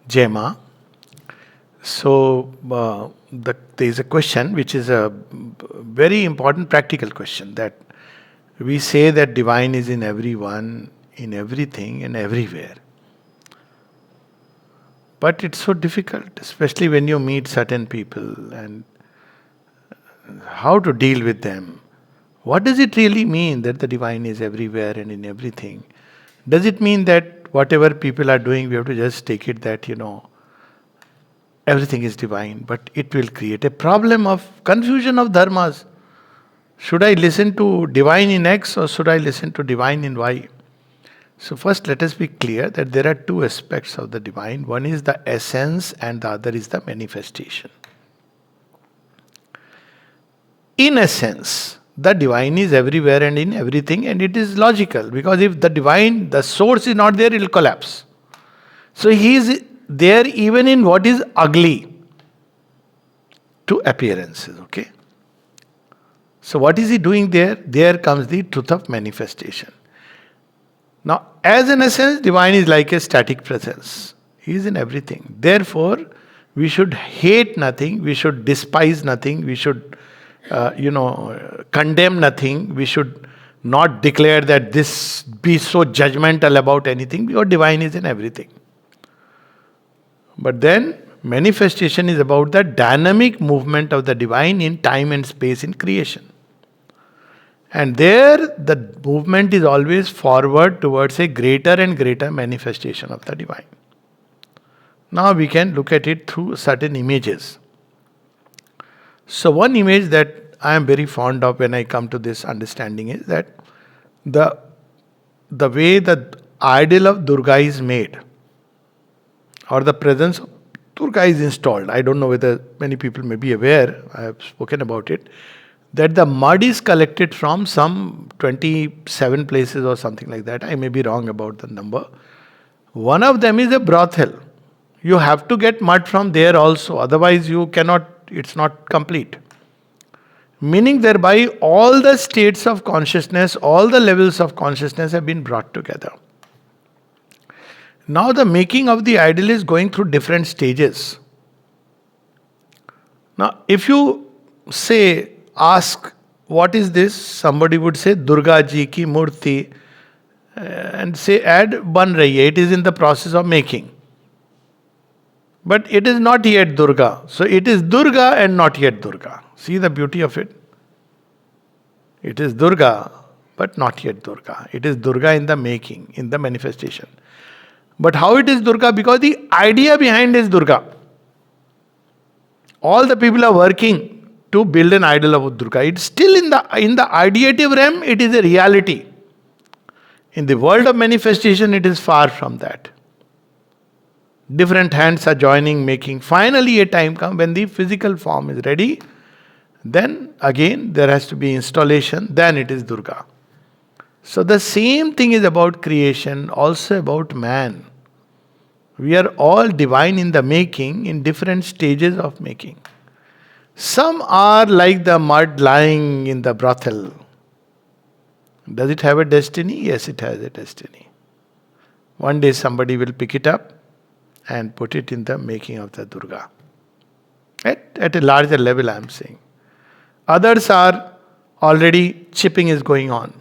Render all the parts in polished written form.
Jema. There is a question which is a very important practical question, that we say that divine is in everyone, in everything, and everywhere. But it's so difficult, especially when you meet certain people and how to deal with them. What does it really mean that the divine is everywhere and in everything? Does it mean that whatever people are doing, we have to just take it that, everything is divine? But it will create a problem of confusion of dharmas. Should I listen to divine in X or should I listen to divine in Y? So, first, let us be clear that there are two aspects of the divine. One is the essence, and the other is the manifestation. In essence, the divine is everywhere and in everything, and it is logical, because if the divine, the source is not there, it will collapse. So, he is there even in what is ugly to appearances, okay? So, what is he doing there? There comes the truth of manifestation. Now, as an essence, divine is like a static presence. He is in everything. Therefore, we should hate nothing, we should despise nothing, we should, condemn nothing, we should not declare that this, be so judgmental about anything, because divine is in everything. But then, manifestation is about the dynamic movement of the divine in time and space in creation. And there, the movement is always forward towards a greater and greater manifestation of the divine. Now we can look at it through certain images. So one image that I am very fond of when I come to this understanding is that the way the idol of Durga is made, or the presence of Durga is installed. I don't know whether many people may be aware, I have spoken about it, that the mud is collected from some 27 places or something like that. I may be wrong about the number. One of them is a brothel. You have to get mud from there also, otherwise you cannot, it's not complete. Meaning thereby all the states of consciousness, all the levels of consciousness have been brought together. Now the making of the idol is going through different stages. Now if you ask, what is this? Somebody would say, Durga ji ki murti, and say, add ban rahi hai. It is in the process of making. But it is not yet Durga. So it is Durga and not yet Durga. See the beauty of it? It is Durga, but not yet Durga. It is Durga in the making, in the manifestation. But how it is Durga? Because the idea behind is Durga. All the people are working to build an idol of Durga. It's still in the ideative realm, it is a reality. In the world of manifestation, it is far from that. Different hands are joining, making. Finally, a time comes when the physical form is ready. Then again, there has to be installation. Then it is Durga. So the same thing is about creation, also about man. We are all divine in the making, in different stages of making. Some are like the mud lying in the brothel. Does it have a destiny? Yes, it has a destiny. One day somebody will pick it up and put it in the making of the Durga. At a larger level, I am saying. Others are already, chipping is going on.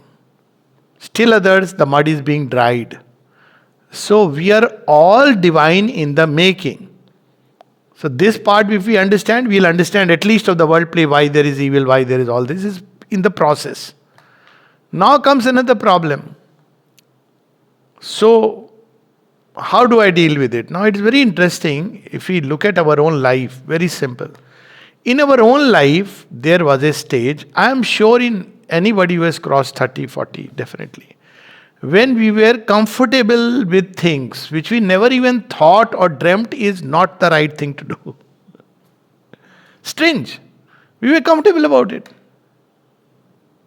Still others, the mud is being dried. So we are all divine in the making. So this part, if we understand, we'll understand at least of the world play, why there is evil, why there is all this is in the process. Now comes another problem. So how do I deal with it? Now it's very interesting if we look at our own life, very simple. In our own life, there was a stage, I am sure in anybody who has crossed 30, 40, definitely, when we were comfortable with things which we never even thought or dreamt is not the right thing to do. Strange. We were comfortable about it.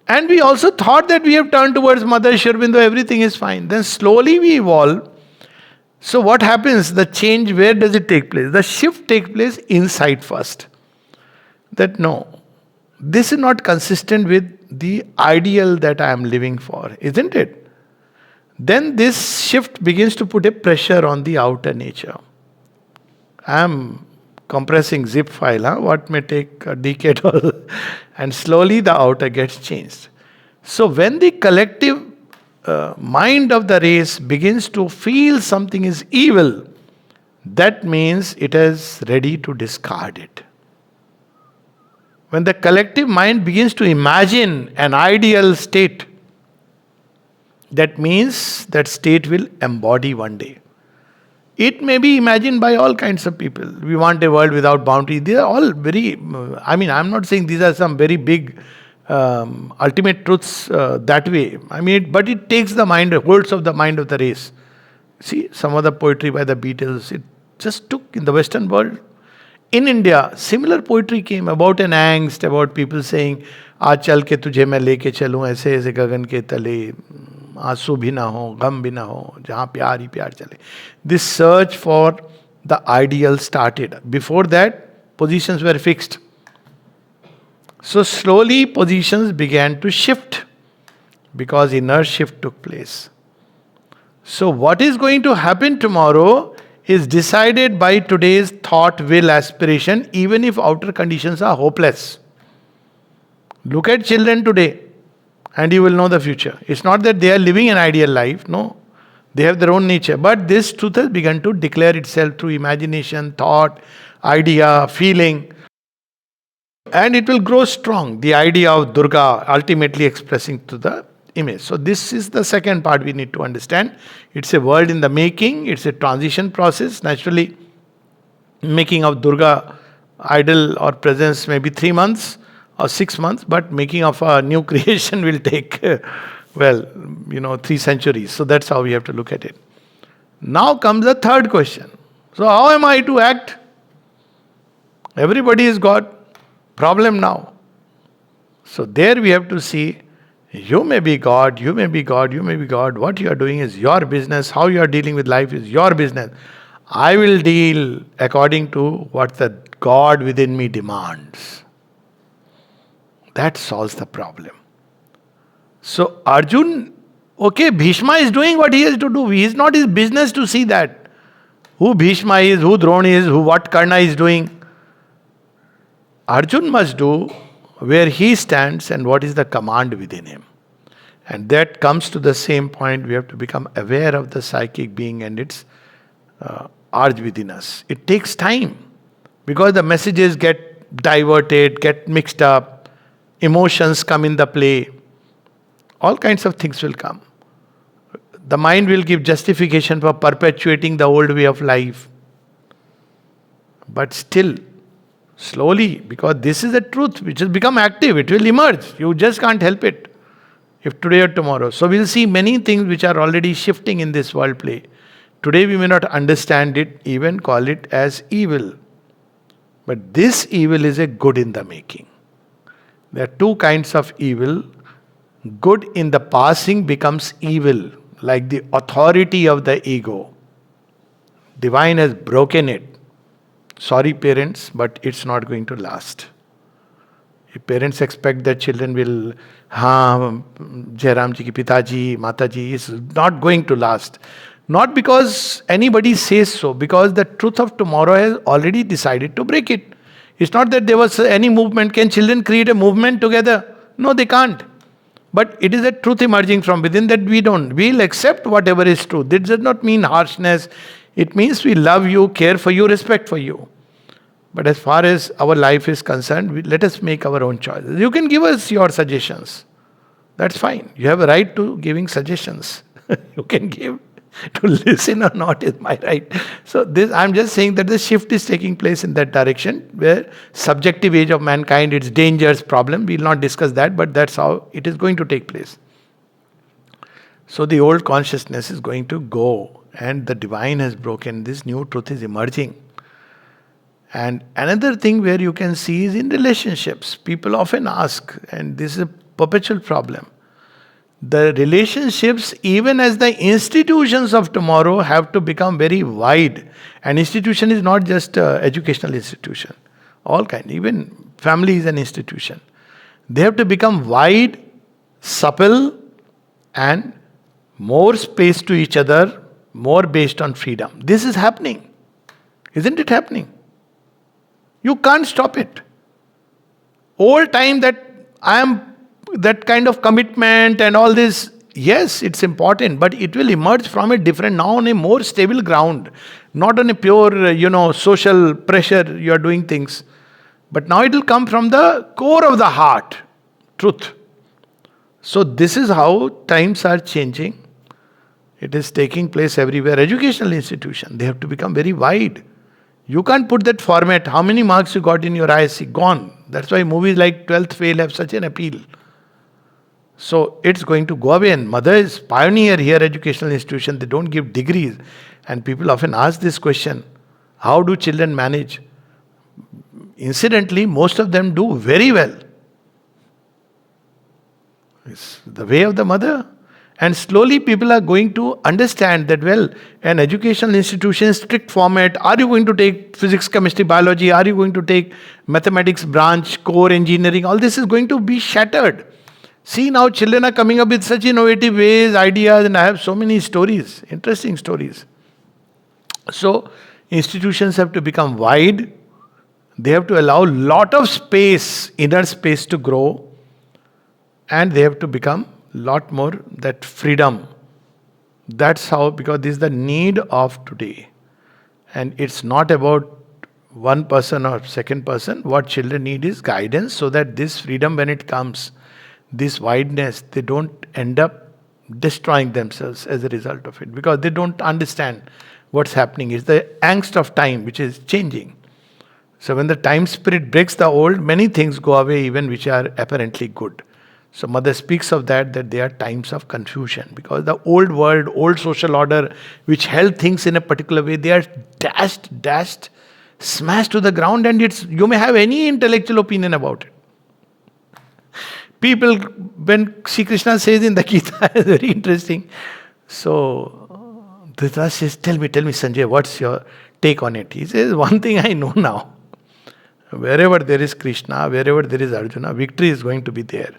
And we also thought that we have turned towards Mother Shri Aurobindo, everything is fine. Then slowly we evolve. So what happens? The change, where does it take place? The shift takes place inside first. That no, this is not consistent with the ideal that I am living for, isn't it? Then this shift begins to put a pressure on the outer nature. I am compressing zip file, what may take a decade or and slowly the outer gets changed. So when the collective mind of the race begins to feel something is evil, that means it is ready to discard it. When the collective mind begins to imagine an ideal state, that means that state will embody one day. It may be imagined by all kinds of people. We want a world without boundaries. These are all very, I'm not saying these are some very big ultimate truths that way. But it takes the mind, holds of the mind of the race. See, some of the poetry by the Beatles, it just took in the Western world. In India, similar poetry came about an angst, about people saying, आज चल के तुझे मैं लेके चलूं ऐसे ऐसे गगन के तले, आंसू भी ना हो, गम भी ना हो, जहाँ प्यार ही प्यार चले. This search for the ideal started. Before that, positions were fixed. So slowly positions began to shift because inner shift took place. So what is going to happen tomorrow is decided by today's thought, will, aspiration, even if outer conditions are hopeless. Look at children today and you will know the future. It's not that they are living an ideal life, no. They have their own nature. But this truth has begun to declare itself through imagination, thought, idea, feeling. And it will grow strong. The idea of Durga ultimately expressing to the image. So this is the second part we need to understand. It's a world in the making. It's a transition process. Naturally, making of Durga idol or presence may be 3 months or 6 months, but making of a new creation will take, 3 centuries. So that's how we have to look at it. Now comes the third question. So how am I to act? Everybody has got problem now. So there we have to see, you may be God, you may be God, you may be God. What you are doing is your business. How you are dealing with life is your business. I will deal according to what the God within me demands. That solves the problem. So Arjun, okay, Bhishma is doing what he has to do. It is not his business to see that. Who Bhishma is, who Drona is, what Karna is doing. Arjun must do where he stands and what is the command within him. And that comes to the same point. We have to become aware of the psychic being and its urge within us. It takes time because the messages get diverted, get mixed up, emotions come in the play. All kinds of things will come. The mind will give justification for perpetuating the old way of life. But still, slowly, because this is a truth which has become active, it will emerge. You just can't help it. If today or tomorrow. So we'll see many things which are already shifting in this world play. Today we may not understand it, even call it as evil. But this evil is a good in the making. There are two kinds of evil. Good in the passing becomes evil, like the authority of the ego. Divine has broken it. Sorry parents, but it's not going to last. If parents expect that children will, Jairam ji ki pitaji, mataji, is not going to last. Not because anybody says so, because the truth of tomorrow has already decided to break it. It's not that there was any movement. Can children create a movement together? No, they can't. But it is a truth emerging from within that we don't. We'll accept whatever is true. This does not mean harshness. It means we love you, care for you, respect for you. But as far as our life is concerned, let us make our own choices. You can give us your suggestions. That's fine. You have a right to giving suggestions. You can give. To listen or not is my right. So this, I'm just saying that the shift is taking place in that direction, where subjective age of mankind, its dangers, problem. We'll not discuss that, but that's how it is going to take place. So the old consciousness is going to go, and the divine has broken. This new truth is emerging. And another thing where you can see is in relationships. People often ask, and this is a perpetual problem. The relationships, even as the institutions of tomorrow, have to become very wide. An institution is not just an educational institution. All kind. Even family is an institution. They have to become wide, supple, and more space to each other, more based on freedom. This is happening. Isn't it happening? You can't stop it. Old time that I am, that kind of commitment and all this, yes, it's important, but it will emerge from a different, now on a more stable ground, not on a pure, social pressure you are doing things. But now it will come from the core of the heart, truth. So this is how times are changing. It is taking place everywhere. Educational institution, they have to become very wide. You can't put that format. How many marks you got in your ISC? Gone. That's why movies like 12th Fail have such an appeal. So it's going to go away. And mother is pioneer here, educational institution. They don't give degrees. And people often ask this question, how do children manage? Incidentally, most of them do very well. It's the way of the mother. And slowly people are going to understand that, well, an educational institution, strict format, are you going to take physics, chemistry, biology, are you going to take mathematics branch, core engineering, all this is going to be shattered. See, now children are coming up with such innovative ways, ideas, and I have so many stories, interesting stories. So, institutions have to become wide. They have to allow lot of space, inner space to grow. And they have to become lot more that freedom. That's how, because this is the need of today. And it's not about one person or second person. What children need is guidance, so that this freedom, when it comes, this wideness, they don't end up destroying themselves as a result of it, because they don't understand what's happening. It's the angst of time which is changing. So when the time spirit breaks the old, many things go away, even which are apparently good. So mother speaks of that they are times of confusion, because the old world, old social order, which held things in a particular way, they are dashed, smashed to the ground, and you may have any intellectual opinion about it. People, when Sri Krishna says in the Gita, is very interesting. So Dhritarashtra says, tell me Sanjay, what's your take on it? He says, one thing I know now. Wherever there is Krishna, wherever there is Arjuna, victory is going to be there.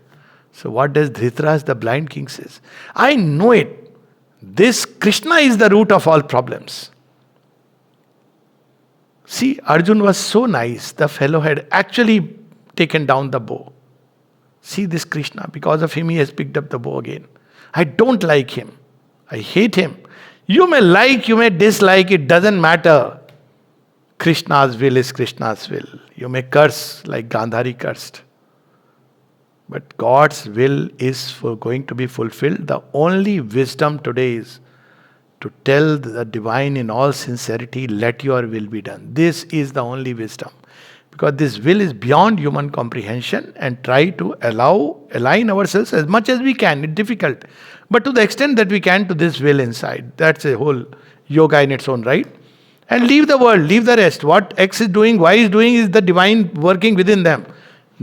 So what does Dhritarashtra, the blind king, says? I know it. This Krishna is the root of all problems. See, Arjun was so nice. The fellow had actually taken down the bow. See this Krishna, because of him he has picked up the bow again. I don't like him. I hate him. You may like, you may dislike, it doesn't matter. Krishna's will is Krishna's will. You may curse like Gandhari cursed. But God's will is going to be fulfilled. The only wisdom today is to tell the divine in all sincerity, let your will be done. This is the only wisdom. Because this will is beyond human comprehension, and try to align ourselves as much as we can. It's difficult. But to the extent that we can to this will inside. That's a whole yoga in its own right. And leave the world, leave the rest. What X is doing, Y is doing is the divine working within them.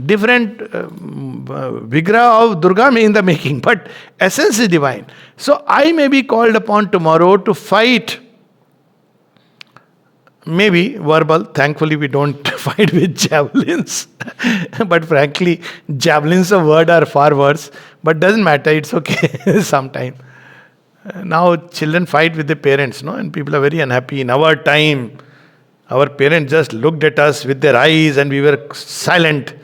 Different Vigraha of Durga in the making, but essence is divine. So I may be called upon tomorrow to fight, maybe verbal. Thankfully we don't fight with javelins. But frankly, javelins of word are far worse. But doesn't matter, it's okay sometime. Now children fight with their parents, no? And people are very unhappy. In our time, our parents just looked at us with their eyes and we were silent.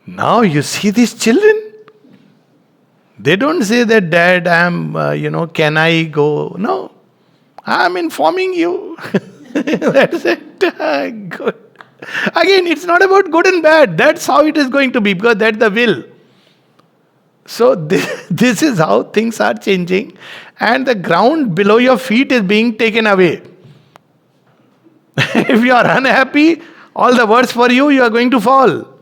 Now you see these children, they don't say that, Dad, can I go? No, I'm informing you. That's it. Good. Again, it's not about good and bad. That's how it is going to be, because that's the will. So this is how things are changing, and the ground below your feet is being taken away. If you are unhappy, all the worse for you, you are going to fall.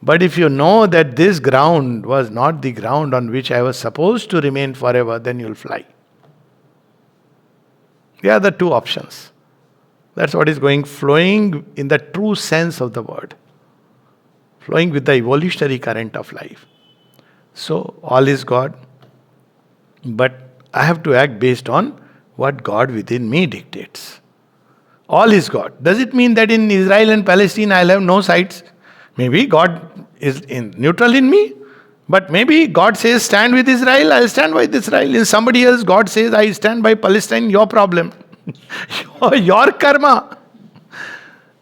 But if you know that this ground was not the ground on which I was supposed to remain forever, then you'll fly. They are the two options. That's what is flowing in the true sense of the word. Flowing with the evolutionary current of life. So, all is God. But I have to act based on what God within me dictates. All is God. Does it mean that in Israel and Palestine I'll have no sides? Maybe God is neutral in me. But maybe God says, stand with Israel, I'll stand with Israel. In somebody else, God says, I stand by Palestine, your problem. your karma.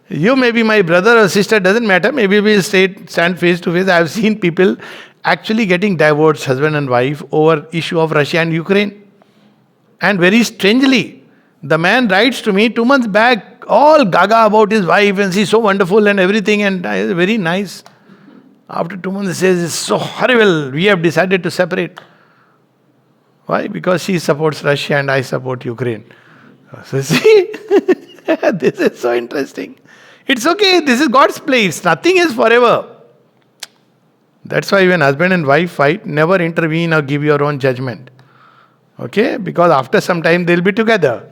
You may be my brother or sister, doesn't matter. Maybe we'll stand face to face. I've seen people actually getting divorced, husband and wife, over issue of Russia and Ukraine. And very strangely, the man writes to me 2 months back, all gaga about his wife, and she's so wonderful and everything, and very nice. After 2 months, he says, it's so horrible, we have decided to separate. Why? Because she supports Russia and I support Ukraine. So see, this is so interesting. It's okay, this is God's place, nothing is forever. That's why when husband and wife fight, never intervene or give your own judgment. Okay? Because after some time they'll be together.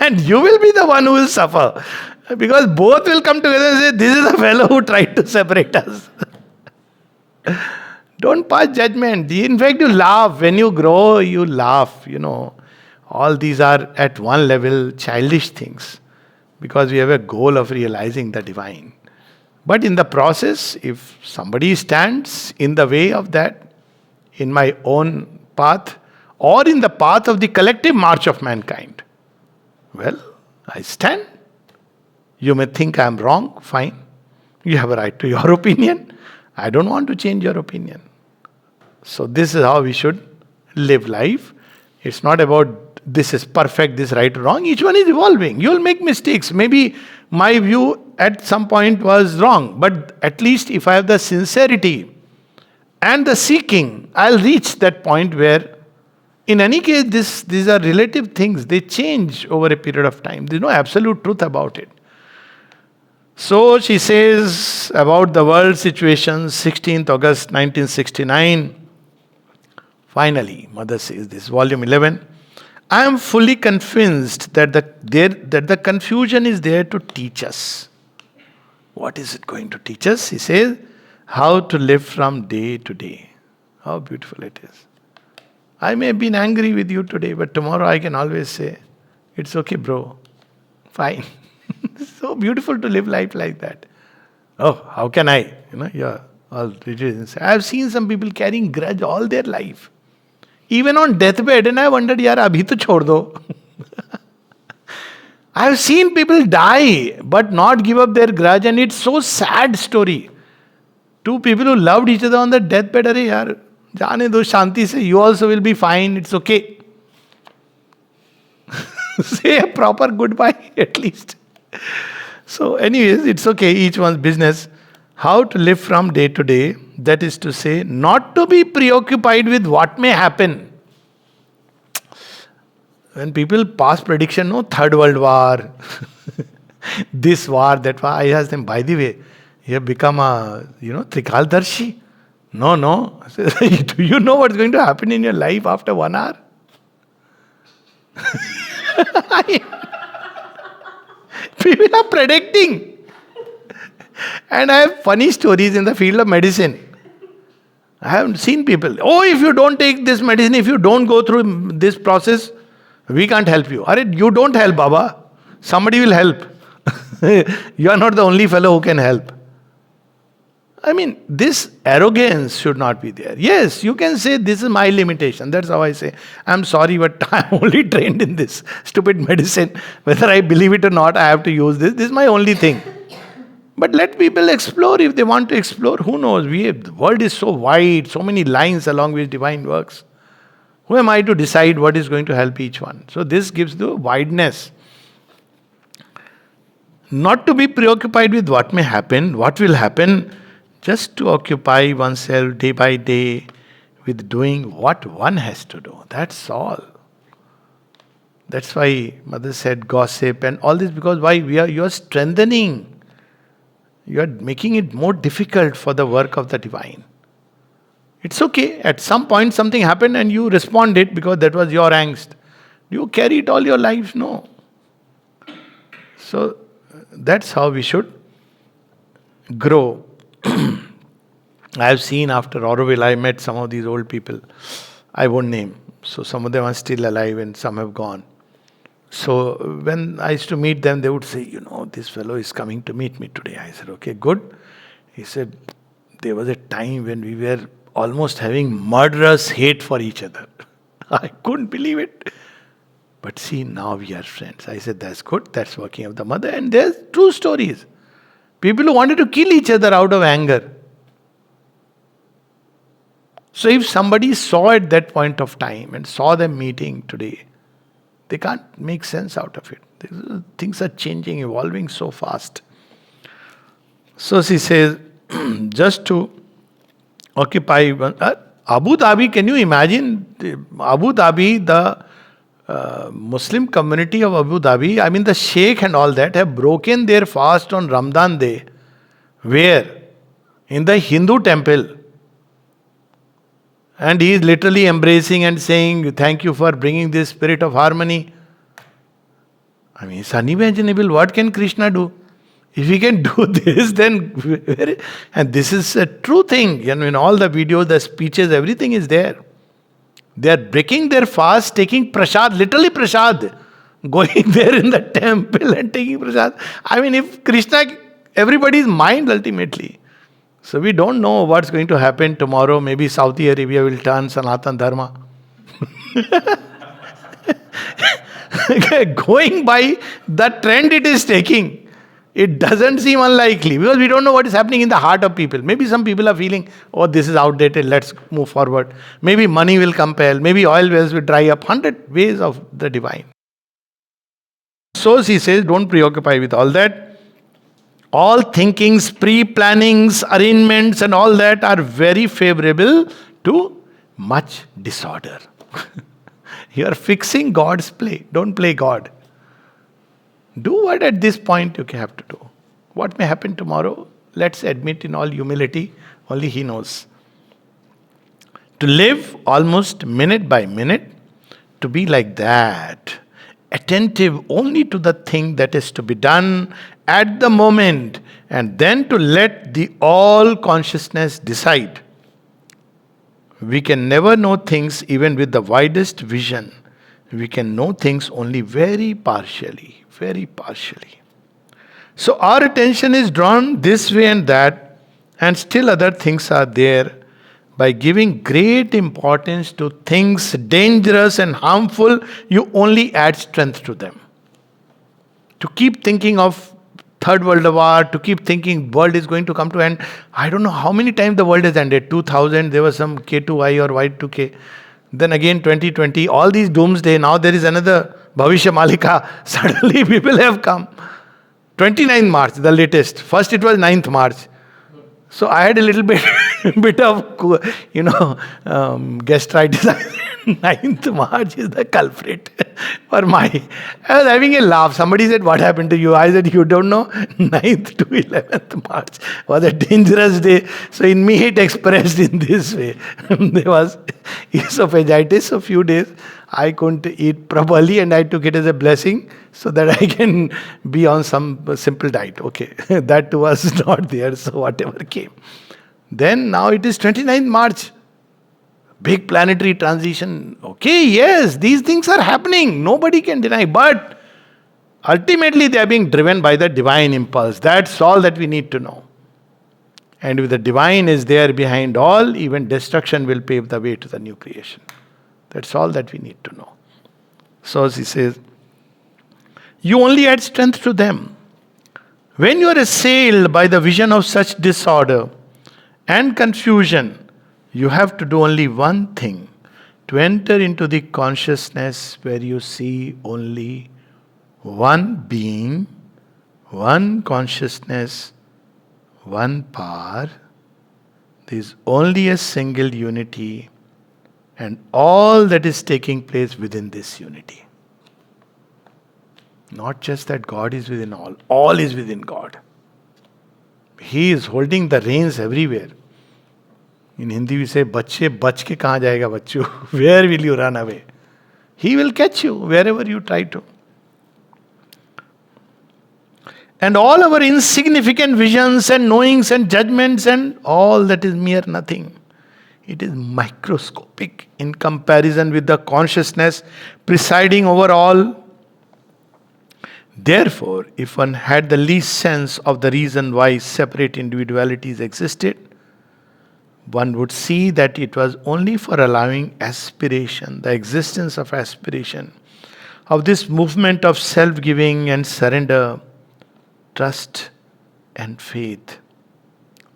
And you will be the one who will suffer. Because both will come together and say, this is the fellow who tried to separate us. Don't pass judgment. In fact, you laugh. When you grow, you laugh. All these are at one level childish things. Because we have a goal of realizing the divine. But in the process, if somebody stands in the way of that, in my own path, or in the path of the collective march of mankind, well, I stand. You may think I am wrong, fine. You have a right to your opinion. I don't want to change your opinion. So this is how we should live life. It's not about this is perfect, this right or wrong. Each one is evolving. You will make mistakes. Maybe my view at some point was wrong. But at least if I have the sincerity and the seeking, I'll reach that point where, in any case, these are relative things. They change over a period of time. There's no absolute truth about it. So she says about the world situation, 16th August 1969. Finally, Mother says this, volume 11. I am fully convinced that the confusion is there to teach us. What is it going to teach us? He says, how to live from day to day. How beautiful it is. I may have been angry with you today, but tomorrow I can always say, it's okay, bro. Fine. So beautiful to live life like that. Oh, how can I? You're all religious. I have seen some people carrying grudge all their life. Even on deathbed, and I wondered, yaar, abhi to chhod do. I have seen people die, but not give up their grudge, and it's so sad story. Two people who loved each other on the deathbed, arey yaar, jaane do shanti se, you also will be fine, it's okay. Say a proper goodbye, at least. So anyways, it's okay, each one's business. How to live from day to day, that is to say, not to be preoccupied with what may happen. When people pass prediction, no, Third World War, this war, that war, I ask them, by the way, you have become a, Trikaldarshi? No. Do you know what's going to happen in your life after 1 hour? People are predicting. And I have funny stories in the field of medicine. I have seen people, if you don't take this medicine, if you don't go through this process, we can't help you. You don't help, Baba. Somebody will help. You are not the only fellow who can help. I mean, this arrogance should not be there. Yes, you can say this is my limitation. That's how I say. I'm sorry, but I'm only trained in this stupid medicine. Whether I believe it or not, I have to use this. This is my only thing. But let people explore if they want to explore. Who knows? The world is so wide, so many lines along which divine works. Who am I to decide what is going to help each one? So this gives the wideness. Not to be preoccupied with what may happen, what will happen, just to occupy oneself day by day with doing what one has to do. That's all. That's why Mother said gossip and all this, because why? You are strengthening. You are making it more difficult for the work of the divine. It's okay. At some point something happened and you responded because that was your angst. You carry it all your life? No. So that's how we should grow. I have seen after Auroville, I met some of these old people. I won't name. So some of them are still alive and some have gone. So when I used to meet them, they would say, this fellow is coming to meet me today. I said, okay, good. He said, there was a time when we were almost having murderous hate for each other. I couldn't believe it. But see, now we are friends. I said, that's good. That's working of the mother. And there's true stories. People who wanted to kill each other out of anger. So if somebody saw at that point of time and saw them meeting today, they can't make sense out of it. Things are changing, evolving so fast. So she says, just to occupy Abu Dhabi, can you imagine? Abu Dhabi, the Muslim community of Abu Dhabi, I mean the Sheikh and all that, have broken their fast on Ramadan Day. Where? In the Hindu temple. And he is literally embracing and saying, thank you for bringing this spirit of harmony. I mean, it's unimaginable. What can Krishna do? If he can do this, then... And this is a true thing. You know, in all the videos, the speeches, everything is there. They are breaking their fast, taking prasad, literally prasad. Going there in the temple and taking prasad. I mean, if Krishna, everybody's mind ultimately. So we don't know what's going to happen tomorrow. Maybe Saudi Arabia will turn Sanatan Dharma. Going by the trend it is taking, it doesn't seem unlikely because we don't know what is happening in the heart of people. Maybe some people are feeling, oh, this is outdated, let's move forward. Maybe money will compel, maybe oil wells will dry up. 100 ways of the divine. So she says, don't preoccupy with all that. All thinkings, pre-plannings, arrangements and all that are very favorable to much disorder. You are fixing God's play. Don't play God. Do what at this point you have to do. What may happen tomorrow? Let's admit in all humility, only He knows. To live almost minute by minute, to be like that, attentive only to the thing that is to be done at the moment, and then to let the all consciousness decide. We can never know things even with the widest vision. We can know things only very partially, very partially. So our attention is drawn this way and that, and still other things are there. By giving great importance to things dangerous and harmful, you only add strength to them. To keep thinking of Third World War, to keep thinking world is going to come to end. I don't know how many times the world has ended. 2000, there was some K2I or Y2K. Then again 2020, all these doomsday. Now there is another Bhavishya Malika. Suddenly people have come. 29th March, the latest. First it was 9th March. So I had a little bit of, gastritis. 9th March is the culprit for my... I was having a laugh. Somebody said, what happened to you? I said, you don't know? 9th to 11th March was a dangerous day. So in me it expressed in this way. There was esophagitis a few days. I couldn't eat properly and I took it as a blessing so that I can be on some simple diet. Okay, that was not there, so whatever came. Then now it is 29th March. Big planetary transition. Okay, yes, these things are happening. Nobody can deny. But ultimately they are being driven by the divine impulse. That's all that we need to know. And if the divine is there behind all, even destruction will pave the way to the new creation. That's all that we need to know. So she says, you only add strength to them. When you are assailed by the vision of such disorder and confusion, you have to do only one thing, to enter into the consciousness where you see only one being, one consciousness, one power. There is only a single unity and all that is taking place within this unity. Not just that God is within all is within God. He is holding the reins everywhere. In Hindi we say, "Bachche bach ke kahan jayega bachchu?" Where will you run away? He will catch you wherever you try to. And all our insignificant visions and knowings and judgments and all that is mere nothing. It is microscopic in comparison with the consciousness presiding over all. Therefore, if one had the least sense of the reason why separate individualities existed, one would see that it was only for allowing aspiration, the existence of aspiration, of this movement of self giving and surrender, trust and faith.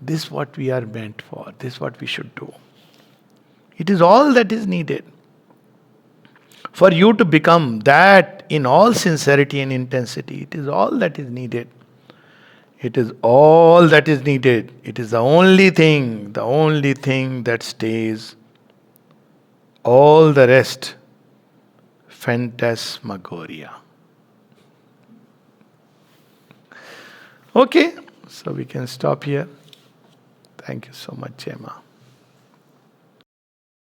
This is what we are meant for, this is what we should do. It is all that is needed. For you to become that in all sincerity and intensity, it is all that is needed. It is all that is needed. It is the only thing that stays. All the rest, phantasmagoria. Okay, so we can stop here. Thank you so much, Gemma.